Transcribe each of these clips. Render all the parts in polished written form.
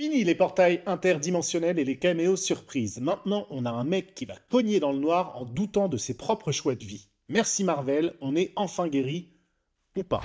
Fini les portails interdimensionnels et les caméos surprises. Maintenant, on a un mec qui va cogner dans le noir en doutant de ses propres choix de vie. Merci Marvel, on est enfin guéri, ou pas.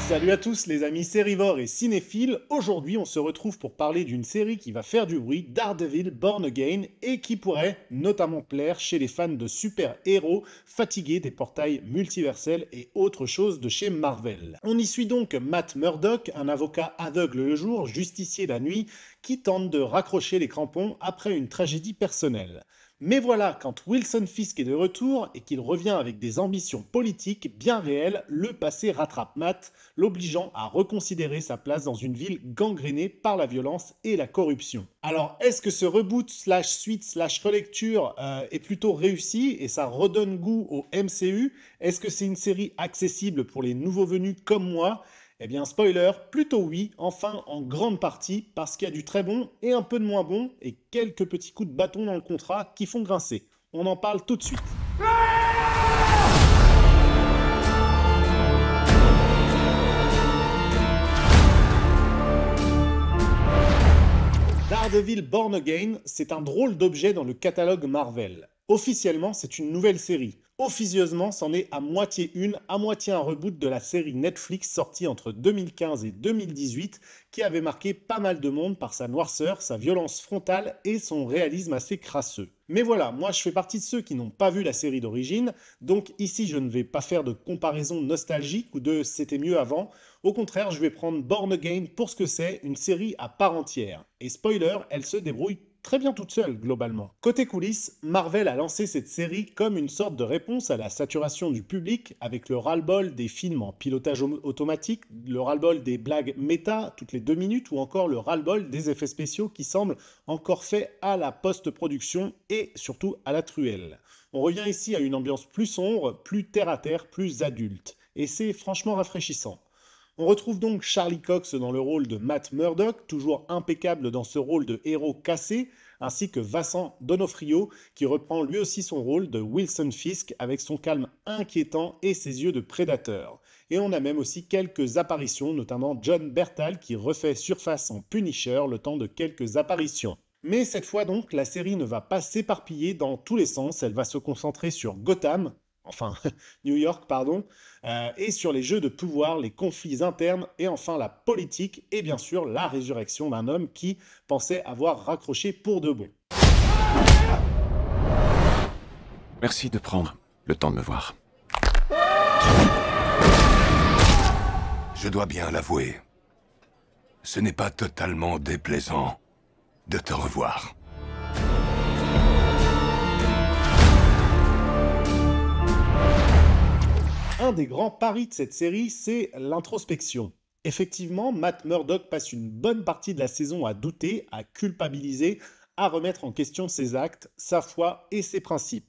Salut à tous les amis sérivores et cinéphiles, aujourd'hui on se retrouve pour parler d'une série qui va faire du bruit, Daredevil Born Again, et qui pourrait notamment plaire chez les fans de super-héros fatigués des portails multiversels et autres choses de chez Marvel. On y suit donc Matt Murdock, un avocat aveugle le jour, justicier la nuit, qui tente de raccrocher les crampons après une tragédie personnelle. Mais voilà, quand Wilson Fisk est de retour et qu'il revient avec des ambitions politiques bien réelles, le passé rattrape Matt, l'obligeant à reconsidérer sa place dans une ville gangrénée par la violence et la corruption. Alors, est-ce que ce reboot slash suite slash relecture est plutôt réussi et ça redonne goût au MCU? Est-ce que c'est une série accessible pour les nouveaux venus comme moi? Eh bien, spoiler, plutôt oui, enfin en grande partie, parce qu'il y a du très bon et un peu de moins bon, et quelques petits coups de bâton dans le contrat qui font grincer. On en parle tout de suite. Daredevil Born Again, c'est un drôle d'objet dans le catalogue Marvel. Officiellement, c'est une nouvelle série. Officieusement, c'en est à moitié une, à moitié un reboot de la série Netflix sortie entre 2015 et 2018, qui avait marqué pas mal de monde par sa noirceur, sa violence frontale et son réalisme assez crasseux. Mais voilà, moi je fais partie de ceux qui n'ont pas vu la série d'origine, donc ici je ne vais pas faire de comparaison nostalgique ou de c'était mieux avant. Au contraire, je vais prendre Born Again pour ce que c'est, une série à part entière. Et spoiler, elle se débrouille très bien toute seule, globalement. Côté coulisses, Marvel a lancé cette série comme une sorte de réponse à la saturation du public, avec le ras-le-bol des films en pilotage automatique, le ras-le-bol des blagues méta toutes les 2 minutes, ou encore le ras-le-bol des effets spéciaux qui semblent encore faits à la post-production et surtout à la truelle. On revient ici à une ambiance plus sombre, plus terre-à-terre, plus adulte. Et c'est franchement rafraîchissant. On retrouve donc Charlie Cox dans le rôle de Matt Murdock, toujours impeccable dans ce rôle de héros cassé, ainsi que Vincent D'Onofrio, qui reprend lui aussi son rôle de Wilson Fisk avec son calme inquiétant et ses yeux de prédateur. Et on a même aussi quelques apparitions, notamment John Bertal qui refait surface en Punisher le temps de quelques apparitions. Mais cette fois donc, la série ne va pas s'éparpiller dans tous les sens, elle va se concentrer sur Gotham, enfin New York pardon, et sur les jeux de pouvoir, les conflits internes et enfin la politique et bien sûr la résurrection d'un homme qui pensait avoir raccroché pour de bon. Merci de prendre le temps de me voir. Je dois bien l'avouer, ce n'est pas totalement déplaisant de te revoir. Un des grands paris de cette série, c'est l'introspection. Effectivement, Matt Murdock passe une bonne partie de la saison à douter, à culpabiliser, à remettre en question ses actes, sa foi et ses principes,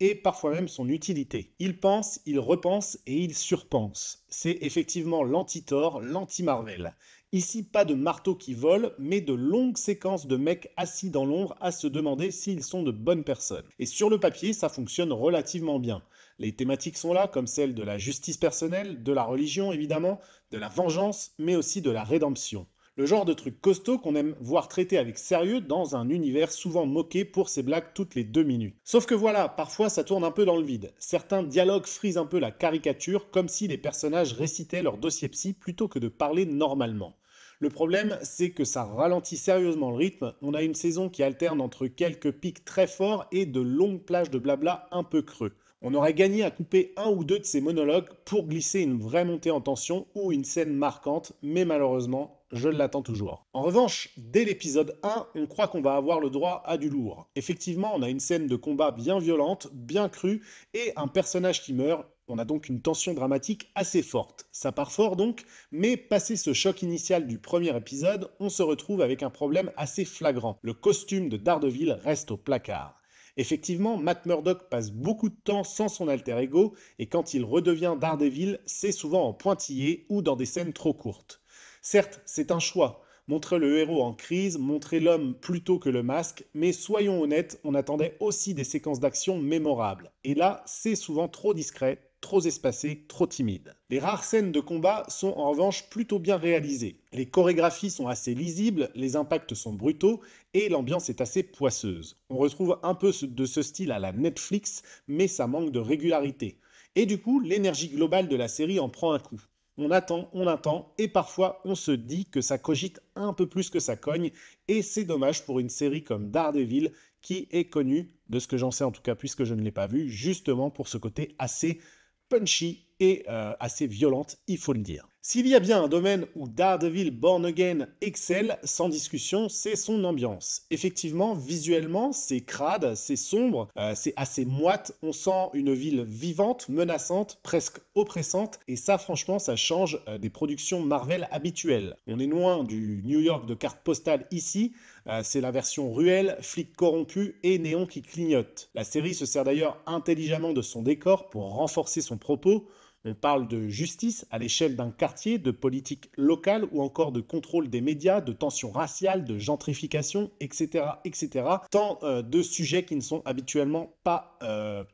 et parfois même son utilité. Il pense, il repense et il surpense. C'est effectivement l'anti-Thor, l'anti-Marvel. Ici, pas de marteau qui vole, mais de longues séquences de mecs assis dans l'ombre à se demander s'ils sont de bonnes personnes. Et sur le papier, ça fonctionne relativement bien. Les thématiques sont là, comme celles de la justice personnelle, de la religion évidemment, de la vengeance, mais aussi de la rédemption. Le genre de truc costaud qu'on aime voir traité avec sérieux dans un univers souvent moqué pour ses blagues toutes les 2 minutes. Sauf que voilà, parfois ça tourne un peu dans le vide. Certains dialogues frisent un peu la caricature, comme si les personnages récitaient leur dossier psy plutôt que de parler normalement. Le problème, c'est que ça ralentit sérieusement le rythme. On a une saison qui alterne entre quelques pics très forts et de longues plages de blabla un peu creux. On aurait gagné à couper un ou deux de ces monologues pour glisser une vraie montée en tension ou une scène marquante, mais malheureusement, je l'attends toujours. En revanche, dès l'épisode 1, on croit qu'on va avoir le droit à du lourd. Effectivement, on a une scène de combat bien violente, bien crue, et un personnage qui meurt. On a donc une tension dramatique assez forte. Ça part fort donc, mais passé ce choc initial du premier épisode, on se retrouve avec un problème assez flagrant. Le costume de Daredevil reste au placard. Effectivement, Matt Murdock passe beaucoup de temps sans son alter ego, et quand il redevient Daredevil, c'est souvent en pointillé ou dans des scènes trop courtes. Certes, c'est un choix, montrer le héros en crise, montrer l'homme plutôt que le masque, mais soyons honnêtes, on attendait aussi des séquences d'action mémorables. Et là, c'est souvent trop discret, trop espacée, trop timide. Les rares scènes de combat sont en revanche plutôt bien réalisées. Les chorégraphies sont assez lisibles, les impacts sont brutaux et l'ambiance est assez poisseuse. On retrouve un peu de ce style à la Netflix, mais ça manque de régularité. Et du coup, l'énergie globale de la série en prend un coup. On attend, et parfois on se dit que ça cogite un peu plus que ça cogne, et c'est dommage pour une série comme Daredevil, qui est connue, de ce que j'en sais en tout cas puisque je ne l'ai pas vue, justement pour ce côté assez punchy et assez violente, il faut le dire. S'il y a bien un domaine où Daredevil Born Again excelle, sans discussion, c'est son ambiance. Effectivement, visuellement, c'est crade, c'est sombre, c'est assez moite, on sent une ville vivante, menaçante, presque oppressante, et ça franchement, ça change des productions Marvel habituelles. On est loin du New York de carte postale ici, c'est la version ruelle, flics corrompus et néon qui clignote. La série se sert d'ailleurs intelligemment de son décor pour renforcer son propos. On parle de justice à l'échelle d'un quartier, de politique locale ou encore de contrôle des médias, de tensions raciales, de gentrification, etc. etc. Tant de sujets qui ne sont habituellement pas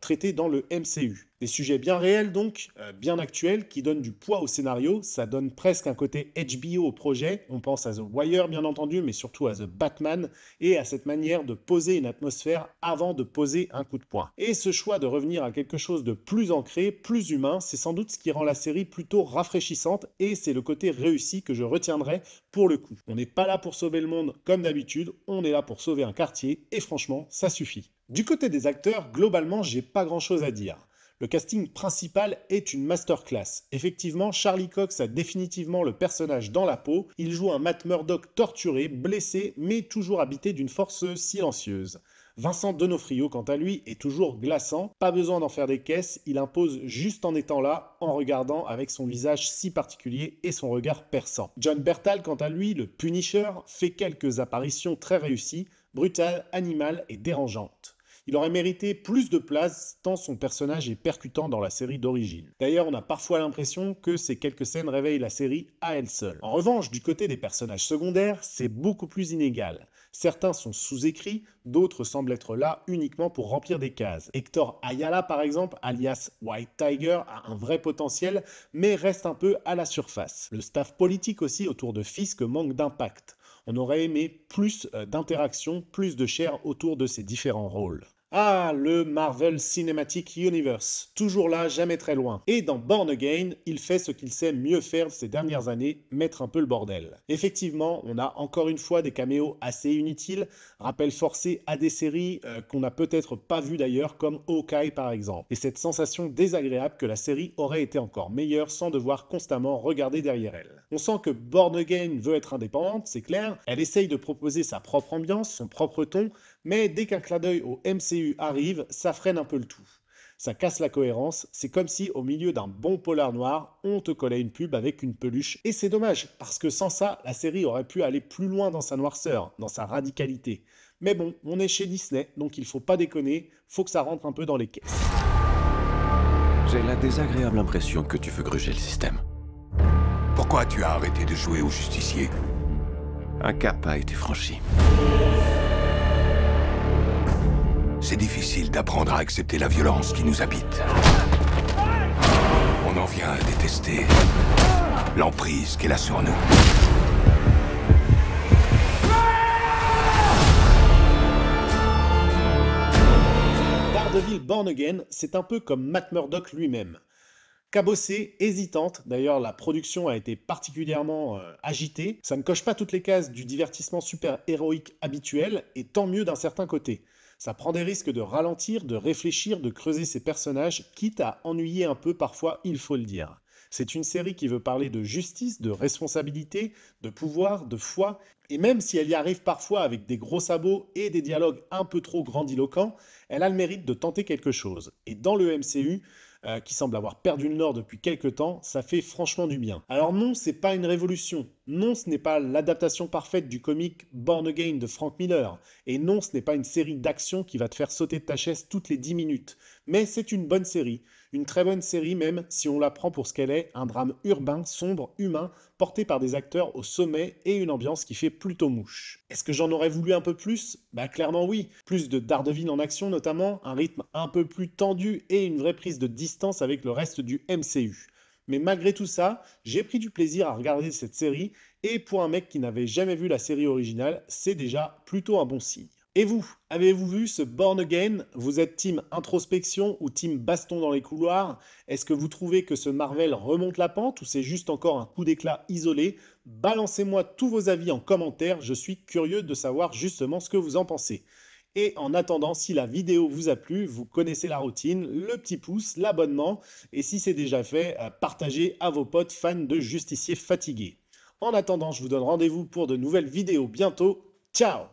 traités dans le MCU. Des sujets bien réels donc, bien actuels, qui donnent du poids au scénario, ça donne presque un côté HBO au projet, on pense à The Wire bien entendu, mais surtout à The Batman, et à cette manière de poser une atmosphère avant de poser un coup de poing. Et ce choix de revenir à quelque chose de plus ancré, plus humain, c'est sans doute ce qui rend la série plutôt rafraîchissante, et c'est le côté réussi que je retiendrai pour le coup. On n'est pas là pour sauver le monde comme d'habitude, on est là pour sauver un quartier, et franchement, ça suffit. Du côté des acteurs, globalement, j'ai pas grand chose à dire. Le casting principal est une masterclass. Effectivement, Charlie Cox a définitivement le personnage dans la peau. Il joue un Matt Murdock torturé, blessé, mais toujours habité d'une force silencieuse. Vincent D'Onofrio, quant à lui, est toujours glaçant. Pas besoin d'en faire des caisses, il impose juste en étant là, en regardant avec son visage si particulier et son regard perçant. John Bertal, quant à lui, le Punisher, fait quelques apparitions très réussies, brutales, animales et dérangeantes. Il aurait mérité plus de place tant son personnage est percutant dans la série d'origine. D'ailleurs, on a parfois l'impression que ces quelques scènes réveillent la série à elle seule. En revanche, du côté des personnages secondaires, c'est beaucoup plus inégal. Certains sont sous-écrits, d'autres semblent être là uniquement pour remplir des cases. Hector Ayala, par exemple, alias White Tiger, a un vrai potentiel, mais reste un peu à la surface. Le staff politique aussi autour de Fisk manque d'impact. On aurait aimé plus d'interaction, plus de chair autour de ces différents rôles. Ah, le Marvel Cinematic Universe, toujours là, jamais très loin. Et dans Born Again, il fait ce qu'il sait mieux faire ces dernières années, mettre un peu le bordel. Effectivement, on a encore une fois des caméos assez inutiles, rappels forcés à des séries qu'on n'a peut-être pas vues d'ailleurs, comme Hawkeye par exemple. Et cette sensation désagréable que la série aurait été encore meilleure sans devoir constamment regarder derrière elle. On sent que Born Again veut être indépendante, c'est clair, elle essaye de proposer sa propre ambiance, son propre ton, mais dès qu'un clin d'œil au MCU arrive, ça freine un peu le tout. Ça casse la cohérence, c'est comme si au milieu d'un bon polar noir, on te collait une pub avec une peluche. Et c'est dommage, parce que sans ça, la série aurait pu aller plus loin dans sa noirceur, dans sa radicalité. Mais bon, on est chez Disney, donc il faut pas déconner, faut que ça rentre un peu dans les caisses. J'ai la désagréable impression que tu veux gruger le système. Pourquoi tu as arrêté de jouer au justicier? Un cap a été franchi. C'est difficile d'apprendre à accepter la violence qui nous habite. On en vient à détester l'emprise qu'elle a sur nous. Daredevil Born Again, c'est un peu comme Matt Murdock lui-même. Cabossée, hésitante, d'ailleurs la production a été particulièrement agitée, ça ne coche pas toutes les cases du divertissement super-héroïque habituel, et tant mieux d'un certain côté. Ça prend des risques de ralentir, de réfléchir, de creuser ses personnages, quitte à ennuyer un peu parfois, il faut le dire. C'est une série qui veut parler de justice, de responsabilité, de pouvoir, de foi, et même si elle y arrive parfois avec des gros sabots et des dialogues un peu trop grandiloquents, elle a le mérite de tenter quelque chose. Et dans le MCU, qui semble avoir perdu le nord depuis quelques temps, ça fait franchement du bien. Alors non, c'est pas une révolution. Non, ce n'est pas l'adaptation parfaite du comic Born Again de Frank Miller. Et non, ce n'est pas une série d'action qui va te faire sauter de ta chaise toutes les 10 minutes. Mais c'est une bonne série. Une très bonne série même si on la prend pour ce qu'elle est, un drame urbain, sombre, humain, porté par des acteurs au sommet et une ambiance qui fait plutôt mouche. Est-ce que j'en aurais voulu un peu plus? Bah clairement oui. Plus de Daredevil en action notamment, un rythme un peu plus tendu et une vraie prise de distance avec le reste du MCU. Mais malgré tout ça, j'ai pris du plaisir à regarder cette série et pour un mec qui n'avait jamais vu la série originale, c'est déjà plutôt un bon signe. Et vous, avez-vous vu ce Born Again? Vous êtes team introspection ou team baston dans les couloirs? Est-ce que vous trouvez que ce Marvel remonte la pente ou c'est juste encore un coup d'éclat isolé? Balancez-moi tous vos avis en commentaire, je suis curieux de savoir justement ce que vous en pensez. Et en attendant, si la vidéo vous a plu, vous connaissez la routine, le petit pouce, l'abonnement, et si c'est déjà fait, partagez à vos potes fans de justiciers fatigués. En attendant, je vous donne rendez-vous pour de nouvelles vidéos bientôt. Ciao!